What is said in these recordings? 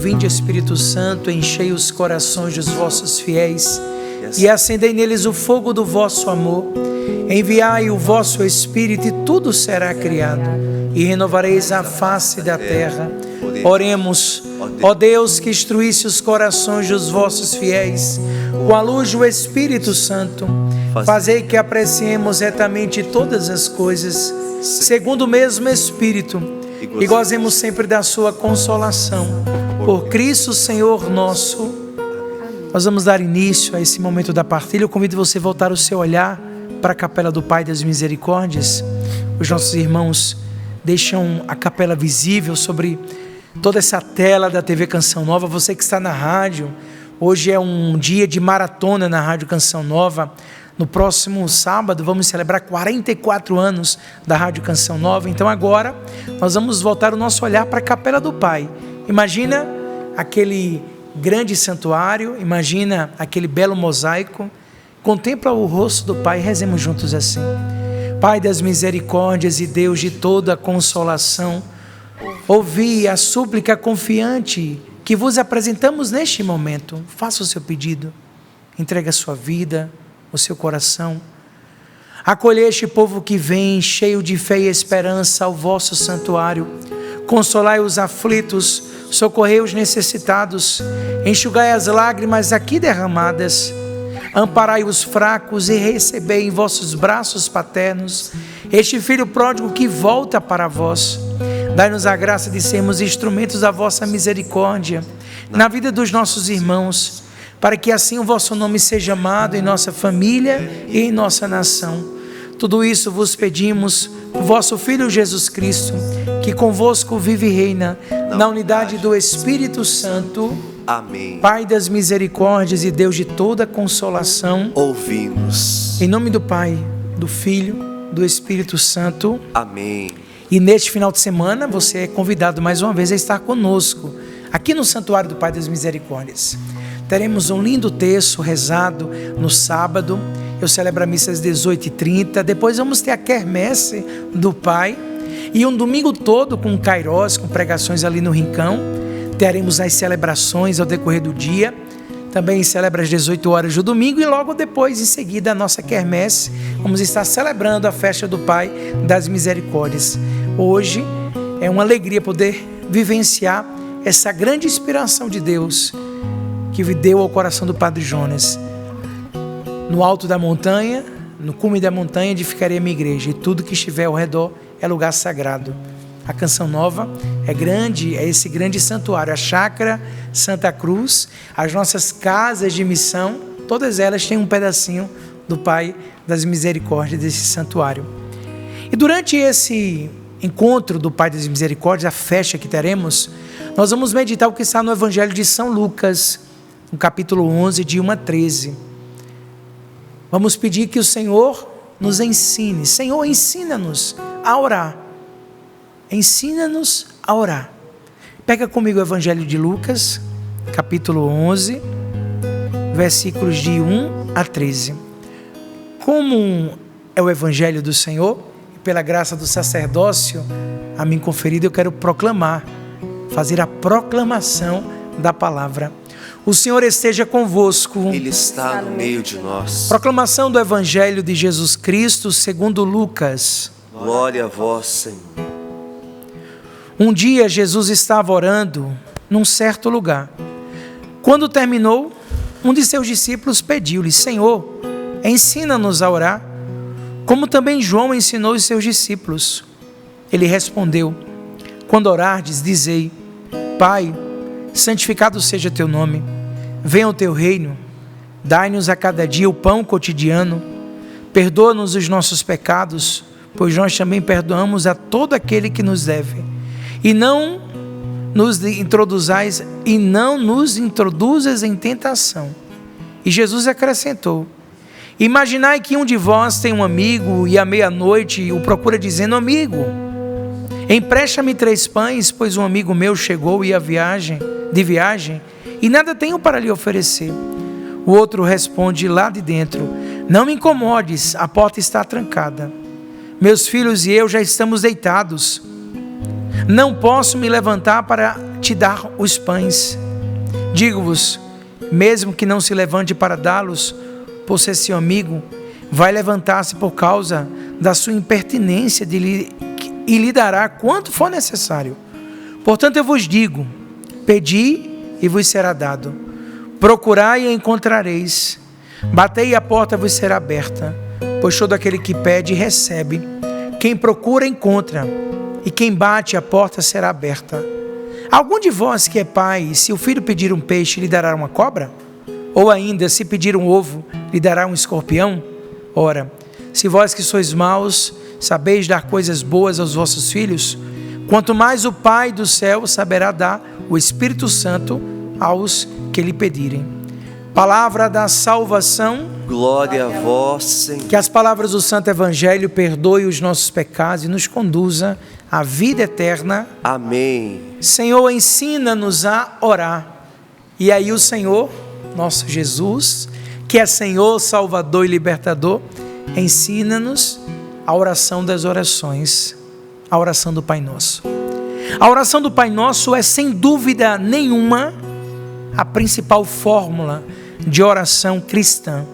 vinde Espírito Santo, enchei os corações dos vossos fiéis e acendei neles o fogo do vosso amor. Enviai o vosso Espírito e tudo será criado, e renovareis a face da terra. Oremos. Ó Deus, que instruísse os corações dos vossos fiéis com a luz do Espírito Santo, fazei que apreciemos retamente todas as coisas, segundo o mesmo Espírito, e gozemos sempre da sua consolação. Por Cristo Senhor nosso. Nós vamos dar início a esse momento da partilha. Eu convido você a voltar o seu olhar para a Capela do Pai das Misericórdias. Os nossos irmãos deixam a capela visível sobre toda essa tela da TV Canção Nova. Você que está na rádio, hoje é um dia de maratona na Rádio Canção Nova. No próximo sábado vamos celebrar 44 anos da Rádio Canção Nova. Então agora nós vamos voltar o nosso olhar para a Capela do Pai. Imagina aquele grande santuário, imagina aquele belo mosaico. Contempla o rosto do Pai e rezemos juntos assim. Pai das misericórdias e Deus de toda consolação, ouvi a súplica confiante que vos apresentamos neste momento. Faça o seu pedido, entregue a sua vida, o seu coração. Acolhei este povo que vem cheio de fé e esperança ao vosso santuário. Consolai os aflitos, socorrei os necessitados, enxugai as lágrimas aqui derramadas. Amparai os fracos e recebei em vossos braços paternos este filho pródigo que volta para vós. Dai-nos a graça de sermos instrumentos da vossa misericórdia na vida dos nossos irmãos, para que assim o vosso nome seja amado em nossa família e em nossa nação. Tudo isso vos pedimos por vosso Filho Jesus Cristo, que convosco vive e reina na unidade do Espírito Santo. Amém. Pai das misericórdias e Deus de toda consolação, ouvi-nos. Em nome do Pai, do Filho, do Espírito Santo. Amém. E neste final de semana você é convidado mais uma vez a estar conosco aqui no Santuário do Pai das Misericórdias. Teremos um lindo terço rezado no sábado. Eu celebro a missa às 18h30. Depois vamos ter a quermesse do Pai. E um domingo todo com kairós, com pregações ali no Rincão. Teremos as celebrações ao decorrer do dia. Também celebra às 18 horas do domingo. E logo depois, em seguida, a nossa quermesse. Vamos estar celebrando a festa do Pai das Misericórdias. Hoje é uma alegria poder vivenciar essa grande inspiração de Deus que deu ao coração do Padre Jonas. No alto da montanha, no cume da montanha, edificarei a minha igreja, e tudo que estiver ao redor é lugar sagrado. A Canção Nova é grande, é esse grande santuário, a Chácara Santa Cruz, as nossas casas de missão, todas elas têm um pedacinho do Pai das Misericórdias, desse santuário. E durante esse encontro do Pai das Misericórdias, a festa que teremos, nós vamos meditar o que está no Evangelho de São Lucas, no capítulo 11, de 1 a 13. Vamos pedir que o Senhor nos ensine. Senhor, ensina-nos a orar. Ensina-nos a orar. Pega comigo o Evangelho de Lucas, capítulo 11, versículos de 1 a 13. Como é o Evangelho do Senhor, e pela graça do sacerdócio a mim conferido, eu quero proclamar, fazer a proclamação da palavra. O Senhor esteja convosco. Ele está no meio de nós. Proclamação do Evangelho de Jesus Cristo segundo Lucas. Glória a vós, Senhor. Um dia Jesus estava orando num certo lugar. Quando terminou, um de seus discípulos pediu-lhe: Senhor, ensina-nos a orar, como também João ensinou os seus discípulos. Ele respondeu: quando orardes, dizei: Pai, santificado seja teu nome, venha o teu reino, dai-nos a cada dia o pão cotidiano, perdoa-nos os nossos pecados, pois nós também perdoamos a todo aquele que nos deve, e não nos introduzas em tentação. E Jesus acrescentou: imaginai que um de vós tem um amigo e à meia-noite o procura dizendo: amigo, empresta-me 3 pães, pois um amigo meu chegou de viagem e nada tenho para lhe oferecer. O outro responde lá de dentro: não me incomodes, a porta está trancada. Meus filhos e eu já estamos deitados. Não posso me levantar para te dar os pães. Digo-vos, mesmo que não se levante para dá-los, por ser seu amigo, vai levantar-se por causa da sua impertinência e lhe dará quanto for necessário. Portanto, eu vos digo, pedi e vos será dado, procurai e encontrareis, batei e a porta vos será aberta, pois todo aquele que pede recebe, quem procura encontra, e quem bate a porta será aberta. Algum de vós que é pai, se o filho pedir um peixe, lhe dará uma cobra? Ou ainda, se pedir um ovo, lhe dará um escorpião? Ora, se vós que sois maus, sabeis dar coisas boas aos vossos filhos, quanto mais o Pai do céu saberá dar o Espírito Santo aos que lhe pedirem. Palavra da salvação. Glória a vós, Senhor. Que as palavras do Santo Evangelho perdoem os nossos pecados e nos conduza à vida eterna. Amém. Senhor, ensina-nos a orar. E aí o Senhor, nosso Jesus, que é Senhor, Salvador e Libertador, ensina-nos a oração das orações, a oração do Pai Nosso. A oração do Pai Nosso é, sem dúvida nenhuma, a principal fórmula de oração cristã.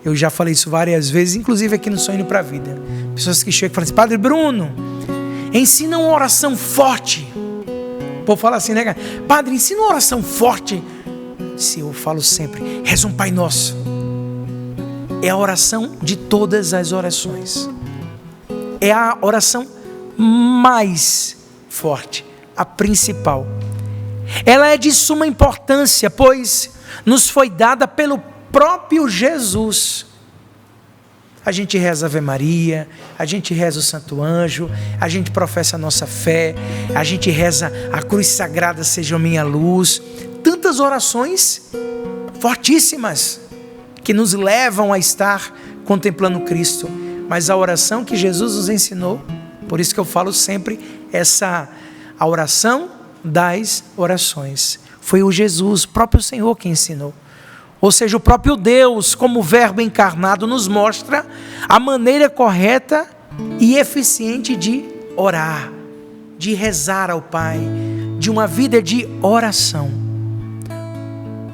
Eu já falei isso várias vezes, inclusive aqui no Sonho para a Vida. Pessoas que chegam e falam assim: Padre Bruno, ensina uma oração forte. O povo fala assim, né? Padre, ensina uma oração forte. Se eu falo sempre, reza um Pai Nosso. É a oração de todas as orações. É a oração mais forte, a principal. Ela é de suma importância, pois nos foi dada pelo próprio Jesus. A gente reza a Ave Maria, a gente reza o Santo Anjo, a gente professa a nossa fé, a gente reza a cruz sagrada seja a minha luz. Tantas orações fortíssimas que nos levam a estar contemplando Cristo. Mas a oração que Jesus nos ensinou, por isso que eu falo sempre, a oração das orações. Foi o Jesus, o próprio Senhor, que ensinou. Ou seja, o próprio Deus, como verbo encarnado, nos mostra a maneira correta e eficiente de orar, de rezar ao Pai, de uma vida de oração.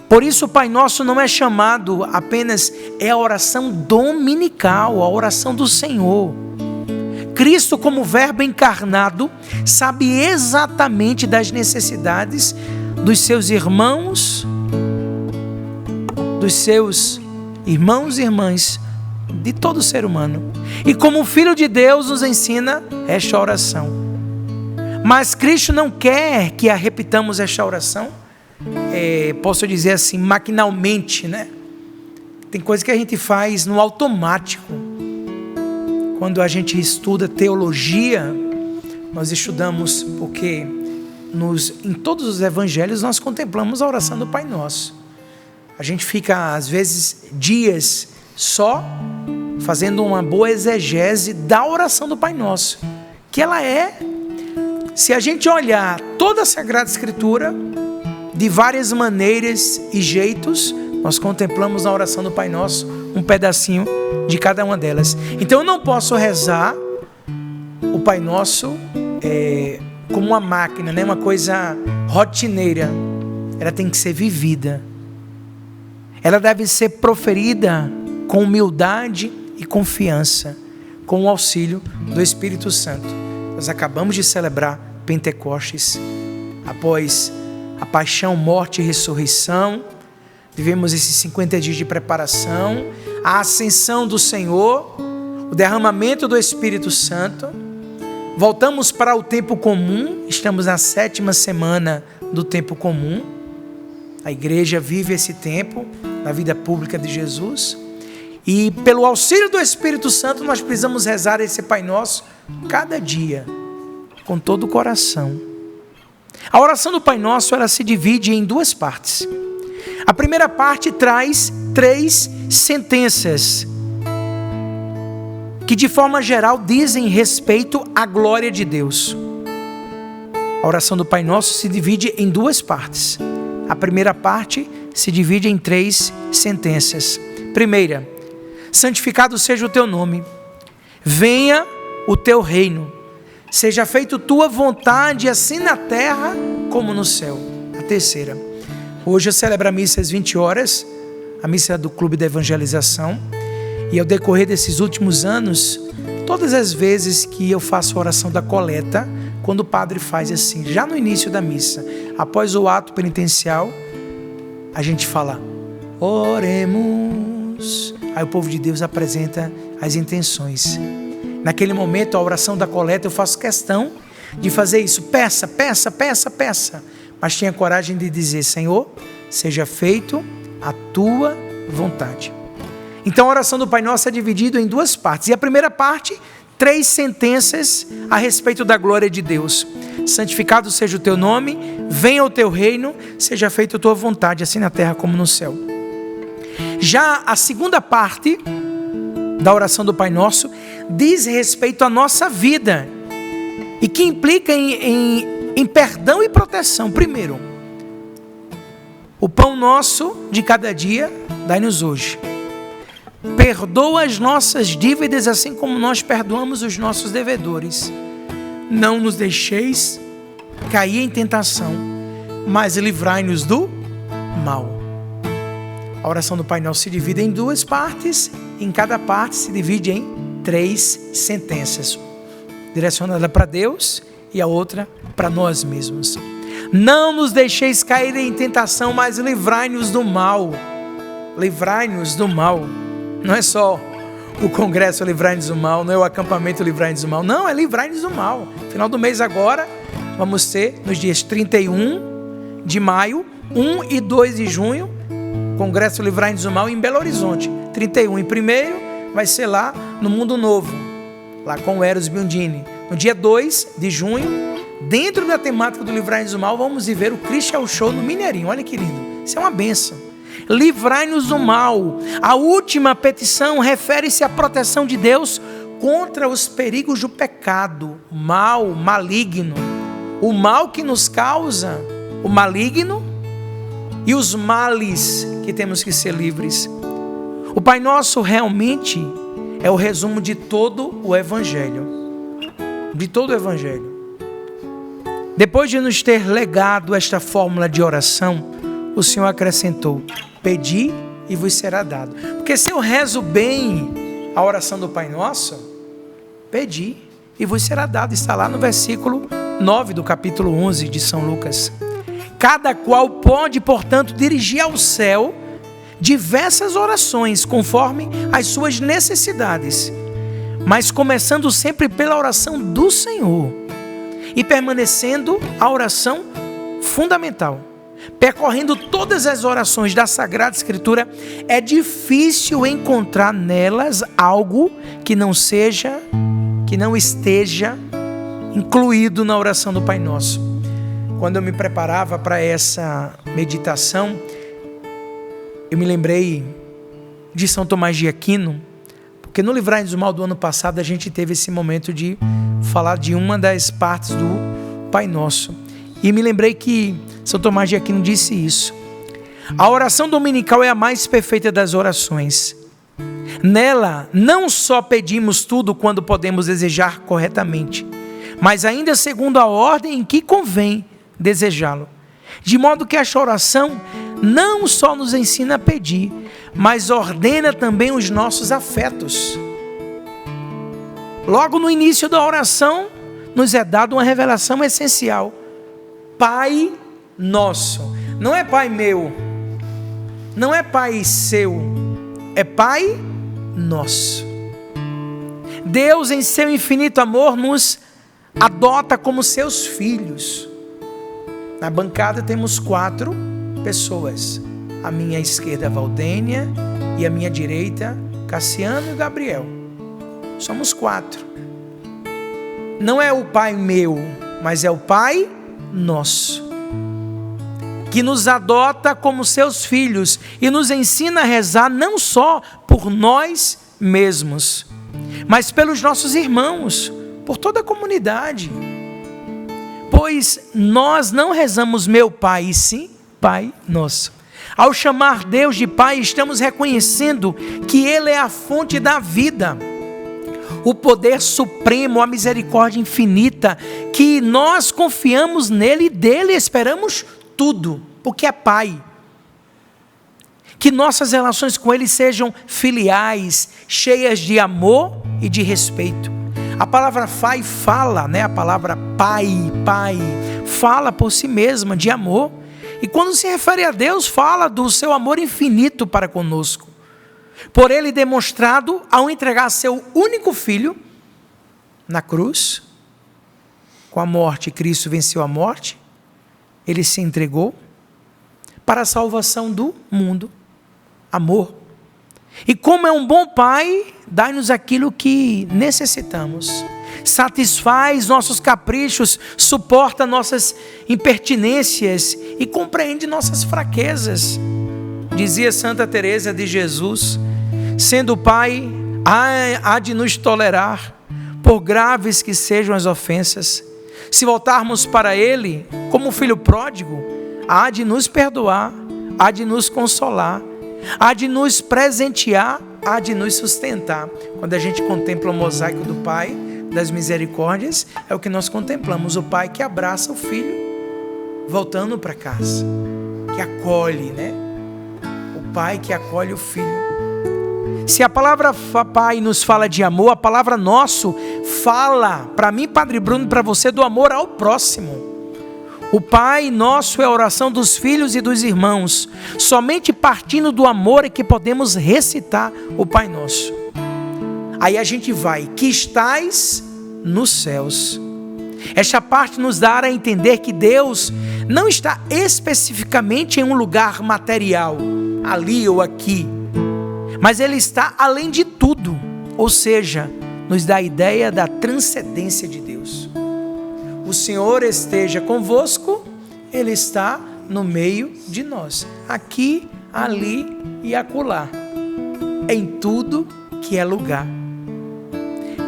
Por isso o Pai Nosso não é chamado apenas, é a oração dominical, a oração do Senhor. Cristo, como verbo encarnado, sabe exatamente das necessidades dos seus irmãos e irmãs, de todo ser humano. E como Filho de Deus nos ensina esta oração. Mas Cristo não quer que a repitamos esta oração, posso dizer assim, maquinalmente, né? Tem coisa que a gente faz no automático. Quando a gente estuda teologia, nós estudamos porque em todos os evangelhos nós contemplamos a oração do Pai Nosso. A gente fica às vezes dias só fazendo uma boa exegese da oração do Pai Nosso, que ela é, se a gente olhar toda a Sagrada Escritura, de várias maneiras e jeitos, nós contemplamos na oração do Pai Nosso um pedacinho de cada uma delas. Então eu não posso rezar o Pai Nosso como uma máquina, né? Uma coisa rotineira. Ela tem que ser vivida. Ela deve ser proferida com humildade e confiança, com o auxílio do Espírito Santo. Nós acabamos de celebrar Pentecostes, após a paixão, morte e ressurreição. Vivemos esses 50 dias de preparação, a ascensão do Senhor, o derramamento do Espírito Santo. Voltamos para o tempo comum, estamos na 7ª semana do tempo comum. A igreja vive esse tempo na vida pública de Jesus. E pelo auxílio do Espírito Santo nós precisamos rezar esse Pai Nosso cada dia, com todo o coração. A oração do Pai Nosso, ela se divide em 2 partes. A primeira parte traz 3 sentenças que de forma geral dizem respeito à glória de Deus. A oração do Pai Nosso se divide em 2 partes. A primeira parte se divide em 3 sentenças. Primeira: santificado seja o teu nome, venha o teu reino, Seja feita tua vontade, assim na terra como no céu. A terceira. Hoje eu celebro a missa às 20 horas, a missa do Clube da Evangelização. E ao decorrer desses últimos anos, todas as vezes que eu faço a oração da coleta, quando o padre faz assim, já no início da missa, após o ato penitencial, a gente fala, oremos. Aí o povo de Deus apresenta as intenções. Naquele momento, a oração da coleta, eu faço questão de fazer isso. Peça, peça, peça, peça. Mas tinha coragem de dizer, Senhor, seja feito a tua vontade. Então a oração do Pai Nosso é dividida em duas partes. E a primeira parte, 3 sentenças a respeito da glória de Deus. Santificado seja o teu nome, venha o teu reino, seja feita a tua vontade, assim na terra como no céu. Já a segunda parte da oração do Pai Nosso diz respeito à nossa vida e que implica em perdão e proteção. Primeiro, o pão nosso de cada dia, dai-nos hoje. Perdoa as nossas dívidas, assim como nós perdoamos os nossos devedores. Não nos deixeis cair em tentação, mas livrai-nos do mal. A oração do Pai Nosso se divide em 2 partes, e em cada parte se divide em 3 sentenças, direcionada para Deus e a outra para nós mesmos. Não nos deixeis cair em tentação, mas livrai-nos do mal. Livrai-nos do mal. Não é só o congresso livrai-nos do mal, não é o acampamento livrai-nos do mal, não, é livrai-nos do mal. Final do mês agora, vamos ter nos dias 31 de maio, 1 e 2 de junho, congresso livrai-nos do mal em Belo Horizonte. 31 em primeiro vai ser lá no Mundo Novo, lá com o Eros Biondini. No dia 2 de junho, dentro da temática do livrai-nos do mal, vamos viver o Christian Show no Mineirinho. Olha que lindo, isso é uma bênção. Livrai-nos do mal. A última petição refere-se à proteção de Deus contra os perigos do pecado, mal, maligno. O mal que nos causa, o maligno e os males que temos que ser livres. O Pai Nosso realmente é o resumo de todo o Evangelho. De todo o Evangelho. Depois de nos ter legado esta fórmula de oração, o Senhor acrescentou, pedi e vos será dado. Porque se eu rezo bem a oração do Pai Nosso, pedi e vos será dado. Está lá no versículo 9 do capítulo 11 de São Lucas. Cada qual pode, portanto, dirigir ao céu diversas orações, conforme as suas necessidades, mas começando sempre pela oração do Senhor e permanecendo a oração fundamental. Percorrendo todas as orações da Sagrada Escritura, é difícil encontrar nelas algo que não esteja incluído na oração do Pai Nosso. Quando eu me preparava para essa meditação, eu me lembrei de São Tomás de Aquino, porque no Livrai-nos do Mal do ano passado a gente teve esse momento de falar de uma das partes do Pai Nosso. E me lembrei que São Tomás de Aquino disse isso. A oração dominical é a mais perfeita das orações. Nela, não só pedimos tudo quando podemos desejar corretamente, mas ainda segundo a ordem em que convém desejá-lo. De modo que esta oração não só nos ensina a pedir, mas ordena também os nossos afetos. Logo no início da oração, nos é dada uma revelação essencial. Pai nosso. Não é Pai meu, não é Pai seu, é Pai nosso. Deus, em seu infinito amor, nos adota como seus filhos. Na bancada temos 4 pessoas. À minha esquerda, Valdênia, e à minha direita, Cassiano e Gabriel. Somos 4. Não é o Pai meu, mas é o Pai nosso, que nos adota como seus filhos e nos ensina a rezar não só por nós mesmos, mas pelos nossos irmãos, por toda a comunidade. Pois nós não rezamos meu Pai, e sim Pai nosso. Ao chamar Deus de Pai, estamos reconhecendo que Ele é a fonte da vida, o poder supremo, a misericórdia infinita, que nós confiamos nele e dele esperamos tudo, porque é Pai. Que nossas relações com ele sejam filiais, cheias de amor e de respeito. A palavra pai fala, a palavra pai, fala por si mesma de amor. E quando se refere a Deus, fala do seu amor infinito para conosco. Por ele demonstrado ao entregar seu único filho na cruz. Com a morte, Cristo venceu a morte. Ele se entregou para a salvação do mundo. Amor. E como é um bom pai, dá-nos aquilo que necessitamos. Satisfaz nossos caprichos, suporta nossas impertinências e compreende nossas fraquezas. Dizia Santa Teresa de Jesus, sendo Pai, há de nos tolerar, por graves que sejam as ofensas. Se voltarmos para Ele, como filho pródigo, há de nos perdoar, há de nos consolar, há de nos presentear, há de nos sustentar. Quando a gente contempla o mosaico do Pai, das misericórdias, é o que nós contemplamos, o Pai que abraça o Filho, voltando para casa, que acolhe, O Pai que acolhe o Filho. Se a palavra Pai nos fala de amor, a palavra nosso fala, para mim, Padre Bruno, para você, do amor ao próximo. O Pai Nosso é a oração dos filhos e dos irmãos. Somente partindo do amor é que podemos recitar o Pai Nosso. Aí a gente vai, que estais nos céus. Esta parte nos dá a entender que Deus não está especificamente em um lugar material, ali ou aqui, mas Ele está além de tudo, ou seja, nos dá a ideia da transcendência de Deus. O Senhor esteja convosco, Ele está no meio de nós, aqui, ali e acolá, em tudo que é lugar.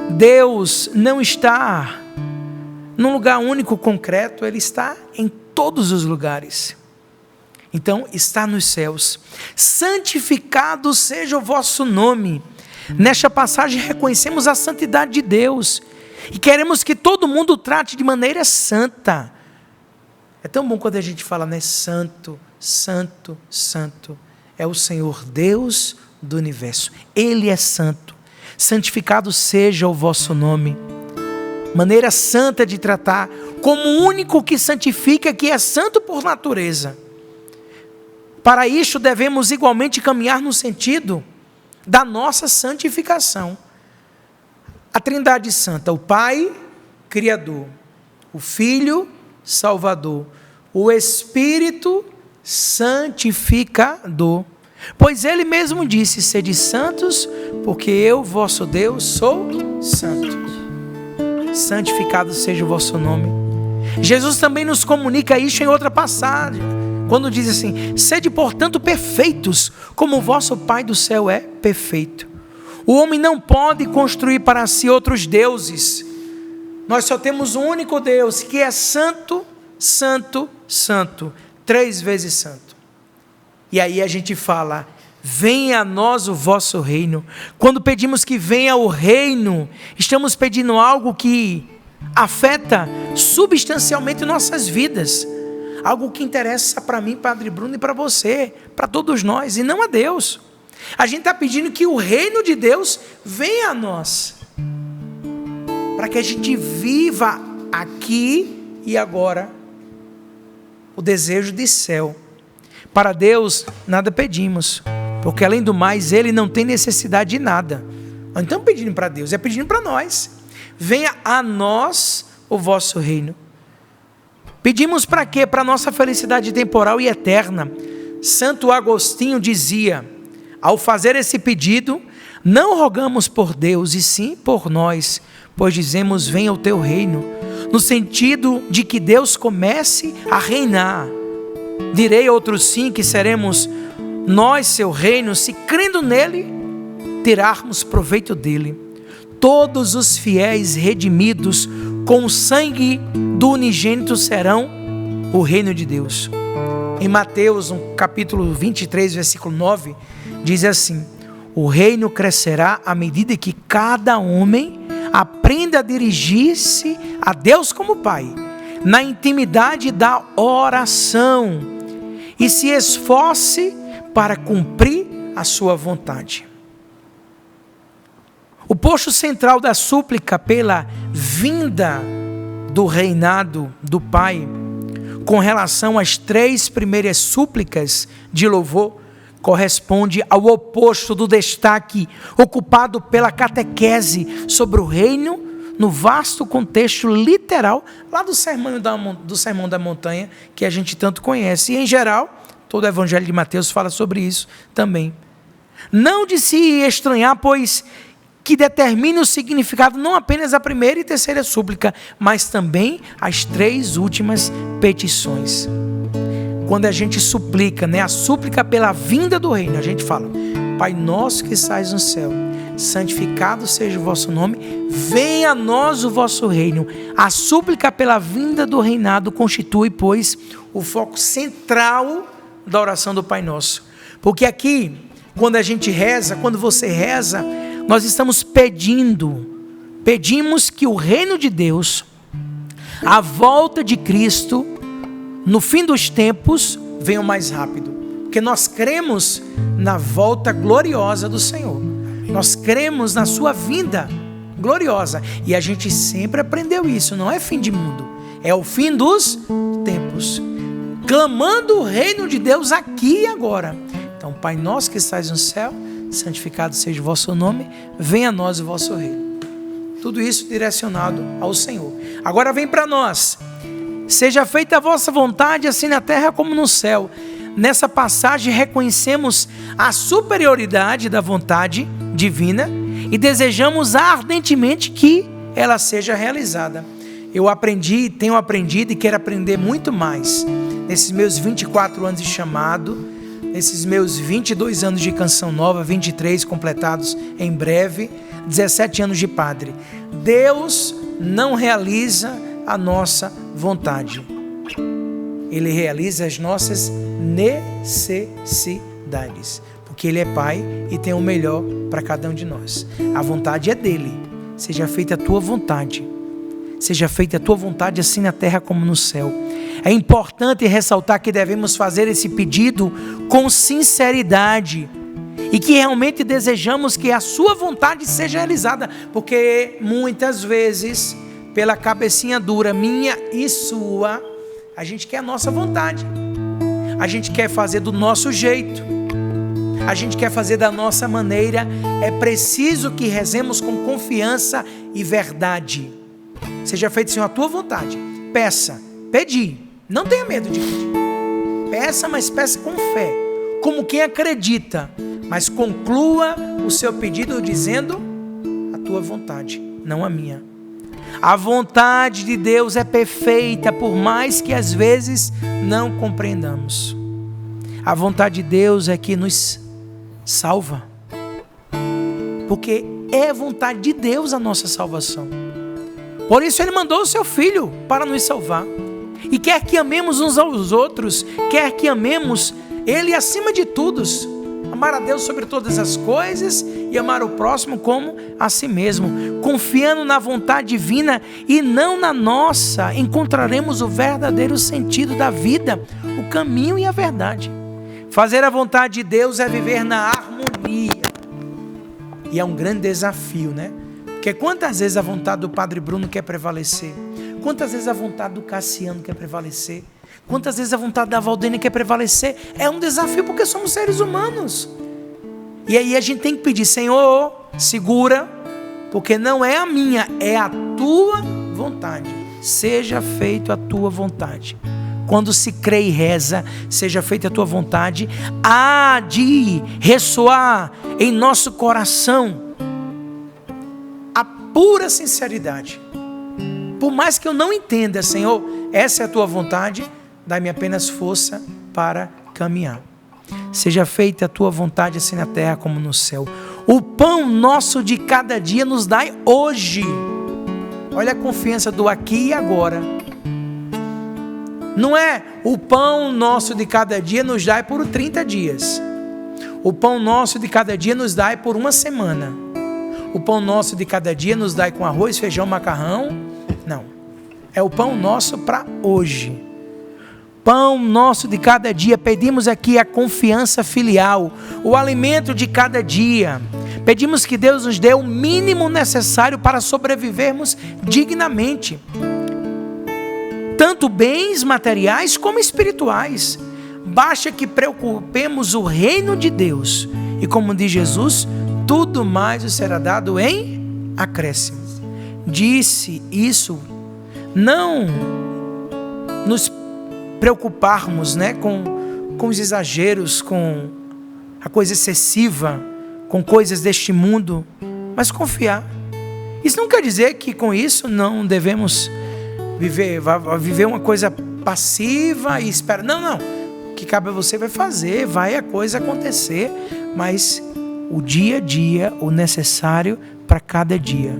Deus não está num lugar único, concreto, Ele está em todos os lugares. Então, está nos céus. Santificado seja o vosso nome. Nesta passagem reconhecemos a santidade de Deus e queremos que todo mundo trate de maneira santa. É tão bom quando a gente fala, santo, santo, santo. É o Senhor Deus do universo. Ele é santo. Santificado seja o vosso nome. Maneira santa de tratar, como o único que santifica, que é santo por natureza. Para isso devemos igualmente caminhar no sentido da nossa santificação. A Trindade Santa, o Pai, Criador, o Filho, Salvador, o Espírito, Santificador. Pois Ele mesmo disse, sede santos, porque eu, vosso Deus, sou santo. Santificado seja o vosso nome. Jesus também nos comunica isso em outra passagem, quando diz assim, sede portanto perfeitos, como o vosso Pai do céu é perfeito. O homem não pode construir para si outros deuses. Nós só temos um único Deus, que é santo, santo, santo, 3 vezes santo. E aí a gente fala, venha a nós o vosso reino. Quando pedimos que venha o reino, estamos pedindo algo que afeta substancialmente nossas vidas. Algo que interessa para mim, Padre Bruno, e para você, para todos nós, e não a Deus. A gente está pedindo que o reino de Deus venha a nós, para que a gente viva aqui e agora o desejo de céu. Para Deus nada pedimos, porque além do mais Ele não tem necessidade de nada. Nós não estamos pedindo para Deus, é pedindo para nós. Venha a nós o vosso reino. Pedimos para quê? Para a nossa felicidade temporal e eterna. Santo Agostinho dizia, ao fazer esse pedido, não rogamos por Deus, e sim por nós, pois dizemos, venha o teu reino, no sentido de que Deus comece a reinar. Direi outros sim, que seremos nós seu reino, se crendo nele, tirarmos proveito dele. Todos os fiéis redimidos com o sangue do unigênito serão o reino de Deus. Em Mateus, no capítulo 23, versículo 9, diz assim, o reino crescerá à medida que cada homem Aprenda a dirigir-se a Deus como Pai, na intimidade da oração, e se esforce para cumprir a sua vontade. O posto central da súplica pela vinda do reinado do Pai, com relação às 3 primeiras súplicas de louvor, corresponde ao oposto do destaque ocupado pela catequese sobre o reino no vasto contexto literal lá do Sermão da Montanha, que a gente tanto conhece. E, em geral, todo o Evangelho de Mateus fala sobre isso também. Não de se estranhar, pois que determine o significado não apenas da primeira e terceira súplica, mas também as 3 últimas petições. Quando a gente suplica, a súplica pela vinda do reino, a gente fala: Pai nosso que estais no céu, santificado seja o vosso nome, venha a nós o vosso reino. A súplica pela vinda do reinado constitui, pois, o foco central da oração do Pai Nosso. Porque aqui, quando a gente reza, quando você reza, nós estamos pedimos que o reino de Deus, a volta de Cristo, no fim dos tempos, venha mais rápido. Porque nós cremos na volta gloriosa do Senhor. Nós cremos na sua vinda gloriosa. E a gente sempre aprendeu isso, não é fim de mundo, é o fim dos tempos. Clamando o reino de Deus aqui e agora. Então, Pai nosso que estais no céu, santificado seja o vosso nome, venha a nós o vosso reino. Tudo isso direcionado ao Senhor. Agora vem para nós: seja feita a vossa vontade, assim na terra como no céu. Nessa passagem reconhecemos a superioridade da vontade divina e desejamos ardentemente que ela seja realizada. Eu tenho aprendido e quero aprender muito mais nesses meus 24 anos de chamado, nesses meus 22 anos de Canção Nova, 23 completados em breve, 17 anos de padre. Deus não realiza a nossa vontade. Ele realiza as nossas necessidades. Porque Ele é Pai e tem o melhor para cada um de nós. A vontade é dEle. Seja feita a tua vontade. Seja feita a tua vontade assim na terra como no céu. É importante ressaltar que devemos fazer esse pedido com sinceridade e que realmente desejamos que a sua vontade seja realizada, porque muitas vezes, pela cabecinha dura minha e sua, a gente quer a nossa vontade, a gente quer fazer do nosso jeito, a gente quer fazer da nossa maneira. É preciso que rezemos com confiança e verdade. Seja feita, Senhor, a tua vontade. Peça, pedir. Não tenha medo de pedir. Peça, mas peça com fé, como quem acredita. Mas conclua o seu pedido dizendo: a tua vontade, não a minha. A vontade de Deus é perfeita, por mais que às vezes não compreendamos. A vontade de Deus é que nos salva, porque é vontade de Deus a nossa salvação. Por isso Ele mandou o seu Filho para nos salvar. E quer que amemos uns aos outros, quer que amemos Ele acima de tudo, amar a Deus sobre todas as coisas e amar o próximo como a si mesmo. Confiando na vontade divina e não na nossa, encontraremos o verdadeiro sentido da vida, o caminho e a verdade. Fazer a vontade de Deus é viver na harmonia. E é um grande desafio, né? Porque quantas vezes a vontade do Padre Bruno quer prevalecer? Quantas vezes a vontade do Cassiano quer prevalecer? Quantas vezes a vontade da Valdênia quer prevalecer? É um desafio, porque somos seres humanos. E aí a gente tem que pedir: Senhor, segura, porque não é a minha, é a tua vontade. Seja feita a tua vontade. Quando se crê e reza, seja feita a tua vontade, há de ressoar em nosso coração a pura sinceridade. Por mais que eu não entenda, Senhor, essa é a tua vontade, dá-me apenas força para caminhar. Seja feita a tua vontade assim na terra como no céu. O pão nosso de cada dia nos dai hoje. Olha a confiança do aqui e agora. Não é o pão nosso de cada dia nos dai por 30 dias. O pão nosso de cada dia nos dai por uma semana. o pão nosso de cada dia nos dai com arroz, feijão, macarrão. Não. É o pão nosso para hoje. Pão nosso de cada dia. Pedimos aqui a confiança filial, o alimento de cada dia. Pedimos que Deus nos dê o mínimo necessário para sobrevivermos dignamente. Tanto bens materiais como espirituais. Basta que preocupemos o reino de Deus. E como diz Jesus, tudo mais nos será dado em acréscimo. Disse isso, não nos preocuparmos, né, com os exageros, com a coisa excessiva, com coisas deste mundo, mas confiar. Isso não quer dizer que com isso não devemos viver uma coisa passiva e esperar. Não. O que cabe a você vai fazer, vai a coisa acontecer, mas o dia a dia, o necessário para cada dia.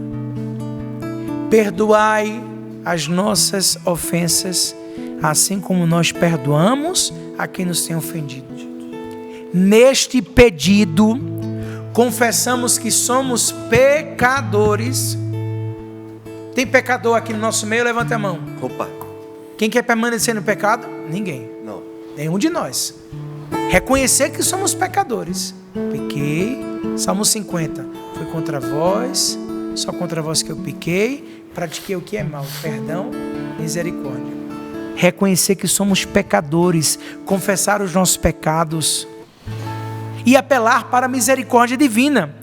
Perdoai as nossas ofensas, assim como nós perdoamos a quem nos tem ofendido. Neste pedido, confessamos que somos pecadores. Tem pecador aqui no nosso meio? Levanta a mão. Opa. Quem quer permanecer no pecado? Ninguém. Não. Nenhum de nós. Reconhecer que somos pecadores. Pequei. Salmo 50. Foi contra vós, só contra vós que eu pequei, pratiquei o que é mal. Perdão, misericórdia. Reconhecer que somos pecadores, confessar os nossos pecados e apelar para a misericórdia divina.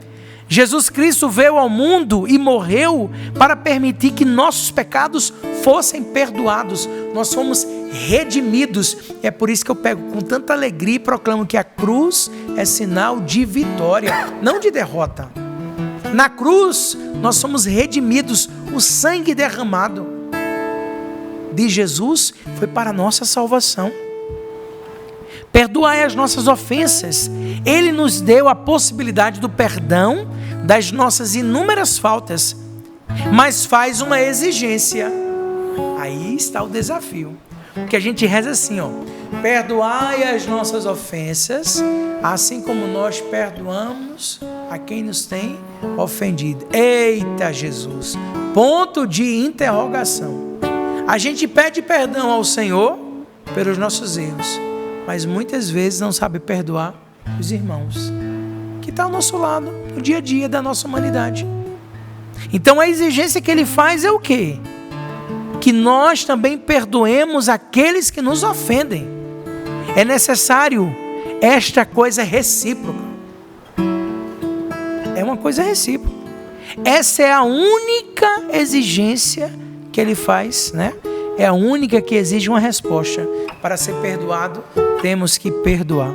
Jesus Cristo veio ao mundo e morreu para permitir que nossos pecados fossem perdoados. Nós fomos redimidos. E é por isso que eu pego com tanta alegria e proclamo que a cruz é sinal de vitória, não de derrota. Na cruz nós somos redimidos. O sangue derramado de Jesus foi para a nossa salvação. Perdoai as nossas ofensas. Ele nos deu a possibilidade do perdão das nossas inúmeras faltas, mas faz uma exigência. Aí está o desafio. Porque a gente reza assim, ó: perdoai as nossas ofensas, assim como nós perdoamos a quem nos tem ofendido. Eita Jesus! Ponto de interrogação. A gente pede perdão ao Senhor pelos nossos erros, mas muitas vezes não sabe perdoar os irmãos que estão ao nosso lado, no dia a dia da nossa humanidade. Então a exigência que ele faz é o quê? Que nós também perdoemos aqueles que nos ofendem. É necessário esta coisa recíproca. É uma coisa recíproca. Essa é a única exigência que ele faz, né? É a única que exige uma resposta. Para ser perdoado, temos que perdoar.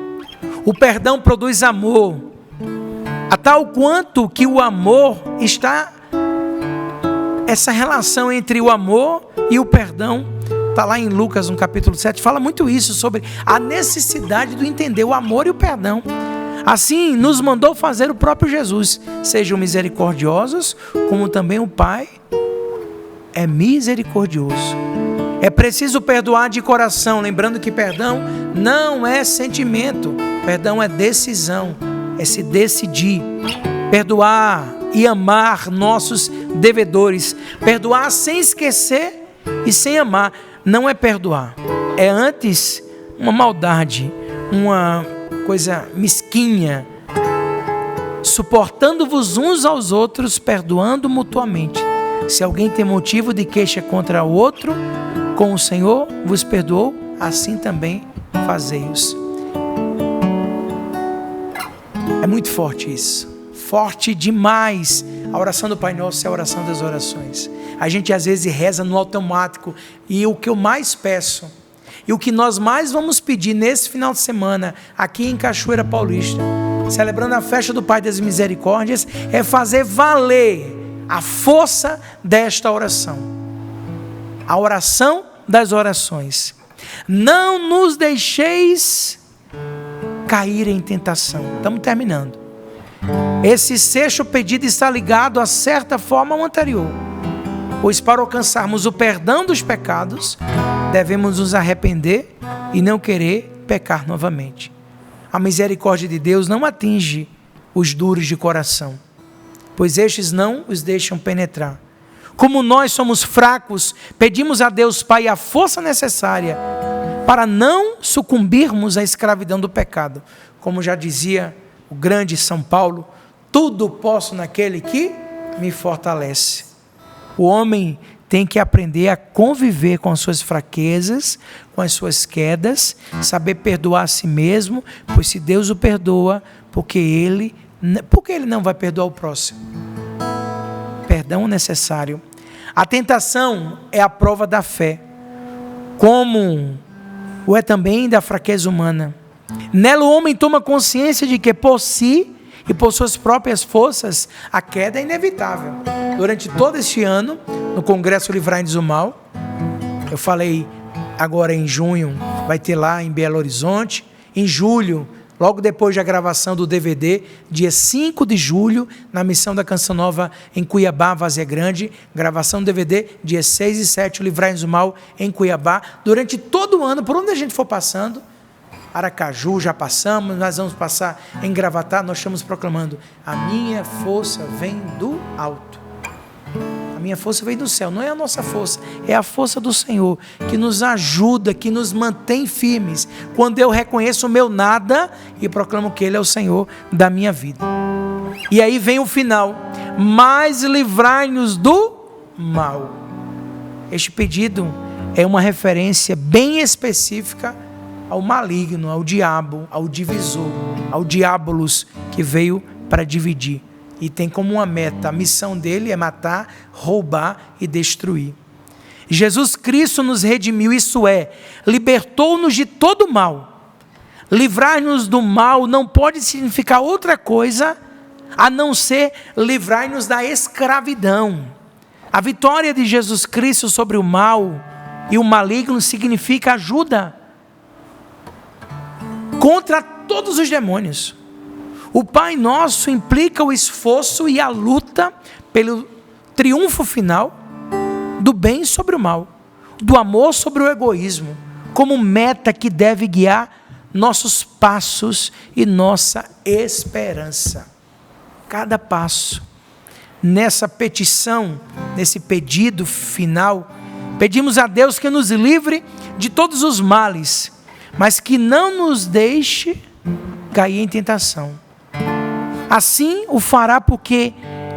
O perdão produz amor, a tal quanto que o amor está... Essa relação entre o amor e o perdão está lá em Lucas, no capítulo 7, fala muito isso, sobre a necessidade de entender o amor e o perdão. Assim nos mandou fazer o próprio Jesus. Sejam misericordiosos, como também o Pai é misericordioso. É preciso perdoar de coração, lembrando que perdão não é sentimento, perdão é decisão, é se decidir. Perdoar e amar nossos devedores. Perdoar sem esquecer e sem amar não é perdoar. É antes uma maldade, uma coisa mesquinha. Suportando-vos uns aos outros, perdoando mutuamente. Se alguém tem motivo de queixa contra o outro, com o Senhor vos perdoou, assim também fazei-os. É muito forte isso. Forte demais. A oração do Pai Nosso é a oração das orações. A gente às vezes reza no automático. E o que eu mais peço, e o que nós mais vamos pedir nesse final de semana, aqui em Cachoeira Paulista, celebrando a festa do Pai das Misericórdias, é fazer valer a força desta oração. A oração das orações. Não nos deixeis cair em tentação. Estamos terminando. Esse sexto pedido está ligado a certa forma ao anterior. Pois para alcançarmos o perdão dos pecados, devemos nos arrepender e não querer pecar novamente. A misericórdia de Deus não atinge os duros de coração, pois estes não os deixam penetrar. Como nós somos fracos, pedimos a Deus Pai a força necessária para não sucumbirmos à escravidão do pecado. Como já dizia o grande São Paulo, tudo posso naquele que me fortalece. O homem tem que aprender a conviver com as suas fraquezas, com as suas quedas, saber perdoar a si mesmo, pois se Deus o perdoa, por que ele não vai perdoar o próximo? Perdão necessário. A tentação é a prova da fé, como o é também da fraqueza humana. Nela o homem toma consciência de que por si e por suas próprias forças, a queda é inevitável. Durante todo este ano, no Congresso Livrai-nos do Mal, eu falei agora em junho, vai ter lá em Belo Horizonte. Em julho, logo depois da gravação do DVD, dia 5 de julho, na Missão da Canção Nova em Cuiabá, Várzea Grande, gravação do DVD, dia 6 e 7, Livrai-nos do Mal em Cuiabá. Durante todo o ano, por onde a gente for passando, Aracaju já passamos, nós vamos passar em Gravatá, nós estamos proclamando: a minha força vem do alto. A minha força vem do céu, não é a nossa força, é a força do Senhor, que nos ajuda, que nos mantém firmes, quando eu reconheço o meu nada e proclamo que Ele é o Senhor da minha vida. E aí vem o final: mas livrai-nos do mal. Este pedido é uma referência bem específica ao maligno, ao diabo, ao divisor, ao diabolos, que veio para dividir. E tem como uma meta, a missão dele é matar, roubar e destruir. Jesus Cristo nos redimiu, isso é, libertou-nos de todo mal. Livrar-nos do mal não pode significar outra coisa a não ser livrar-nos da escravidão. A vitória de Jesus Cristo sobre o mal e o maligno significa ajuda contra todos os demônios. O Pai Nosso implica o esforço e a luta pelo triunfo final do bem sobre o mal, do amor sobre o egoísmo, como meta que deve guiar nossos passos e nossa esperança. Cada passo, nessa petição, nesse pedido final, pedimos a Deus que nos livre de todos os males, mas que não nos deixe cair em tentação. Assim o fará, porque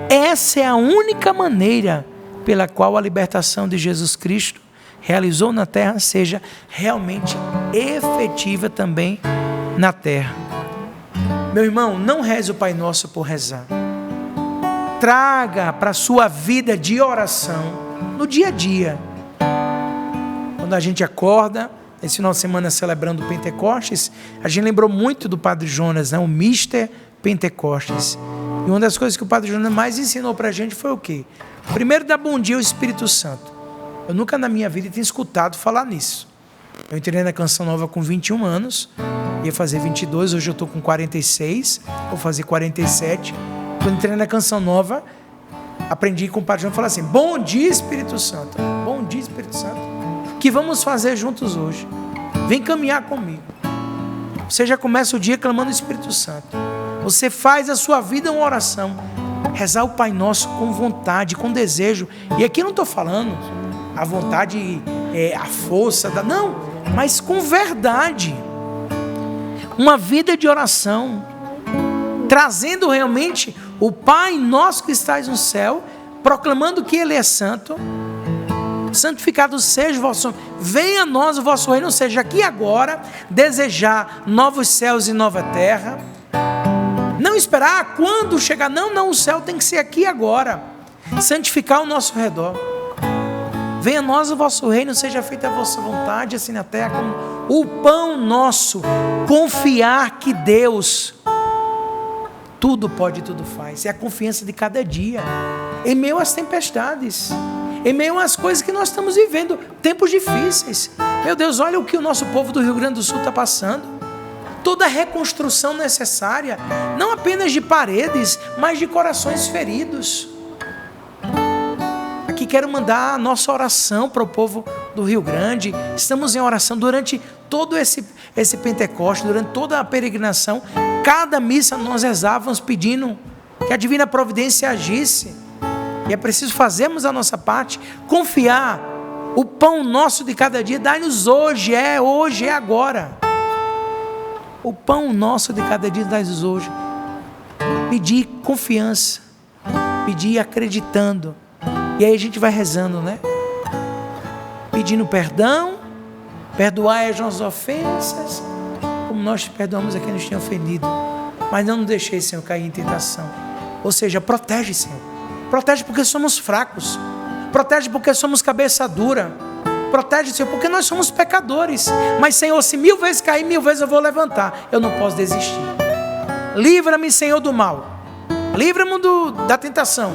essa é a única maneira pela qual a libertação de Jesus Cristo realizou na terra seja realmente efetiva também na terra. Meu irmão, não reze o Pai Nosso por rezar. Traga para a sua vida de oração no dia a dia. Quando a gente acorda, esse final de semana celebrando o Pentecostes, a gente lembrou muito do Padre Jonas, né? O Mister Pentecostes. E uma das coisas que o Padre Jonas mais ensinou para a gente foi o quê? Primeiro, dar bom dia ao Espírito Santo. Eu nunca na minha vida tinha escutado falar nisso. Eu entrei na Canção Nova com 21 anos, ia fazer 22, hoje eu estou com 46, vou fazer 47. Quando entrei na Canção Nova, aprendi com o Padre Jonas a falar assim: bom dia, Espírito Santo. Bom dia, Espírito Santo. O que vamos fazer juntos hoje? Vem caminhar comigo. Você já começa o dia clamando o Espírito Santo. Você faz a sua vida uma oração. Rezar o Pai Nosso com vontade, com desejo. E aqui eu não estou falando a vontade, a força, não, mas com verdade. Uma vida de oração, trazendo realmente o Pai Nosso que estás no céu, proclamando que Ele é santo. Santificado seja o vosso nome, venha a nós o vosso reino, seja aqui agora, desejar novos céus e nova terra. Não esperar quando chegar, não, o céu tem que ser aqui agora. Santificar o nosso redor. Venha a nós o vosso reino, seja feita a vossa vontade, assim na terra como o pão nosso. Confiar que Deus tudo pode e tudo faz. É a confiança de cada dia, em meio às tempestades, em meio às coisas que nós estamos vivendo, tempos difíceis. Meu Deus, olha o que o nosso povo do Rio Grande do Sul está passando. Toda a reconstrução necessária, não apenas de paredes, mas de corações feridos. Aqui quero mandar a nossa oração para o povo do Rio Grande. Estamos em oração durante todo esse Pentecoste, durante toda a peregrinação. Cada missa nós rezávamos pedindo que a divina providência agisse. E é preciso fazermos a nossa parte, confiar. O pão nosso de cada dia, dai-nos hoje, é agora. O pão nosso de cada dia, dai-nos hoje. Pedir confiança, pedir acreditando. E aí a gente vai rezando, né? Pedindo perdão, perdoai as nossas ofensas, como nós perdoamos a quem nos tem ofendido. Mas não nos deixeis, Senhor, cair em tentação. Ou seja, protege, Senhor. Protege porque somos fracos. Protege porque somos cabeça dura. Protege, Senhor, porque nós somos pecadores. Mas, Senhor, se 1000 vezes cair, 1000 vezes eu vou levantar. Eu não posso desistir. Livra-me, Senhor, do mal. Livra-me da tentação,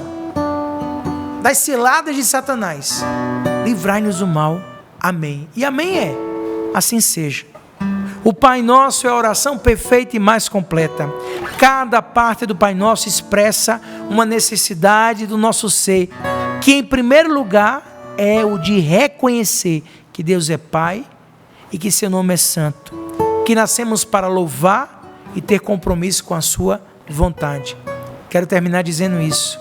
das ciladas de Satanás. Livrai-nos do mal. Amém. E amém é. Assim seja. O Pai Nosso é a oração perfeita e mais completa. Cada parte do Pai Nosso expressa uma necessidade do nosso ser, que em primeiro lugar é o de reconhecer que Deus é Pai e que seu nome é santo, que nascemos para louvar e ter compromisso com a sua vontade. Quero terminar dizendo isso.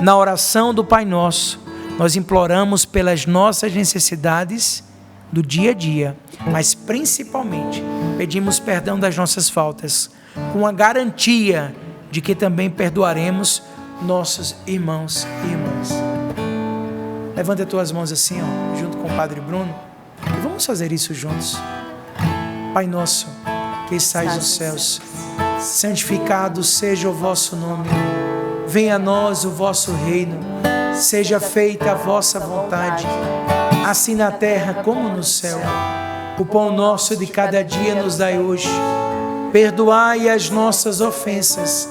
Na oração do Pai Nosso, nós imploramos pelas nossas necessidades do dia a dia, mas principalmente pedimos perdão das nossas faltas, com a garantia de que também perdoaremos nossos irmãos e irmãs. Levanta as tuas mãos assim, ó, junto com o Padre Bruno, e vamos fazer isso juntos. Pai nosso, que estais nos céus, santificado seja o vosso nome. Venha a nós o vosso reino. Seja feita a vossa vontade, assim na terra como no céu. O pão nosso de cada dia nos dai hoje. Perdoai as nossas ofensas,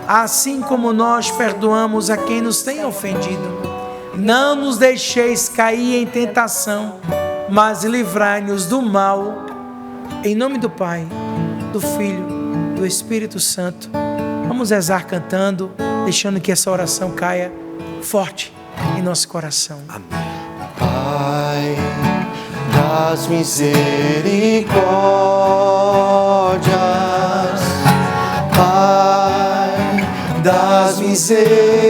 assim como nós perdoamos a quem nos tem ofendido. Não nos deixeis cair em tentação, mas livrai-nos do mal. Em nome do Pai, do Filho, do Espírito Santo. Vamos rezar cantando, deixando que essa oração caia forte em nosso coração. Amém. Pai das misericórdias, Pai das misericórdias,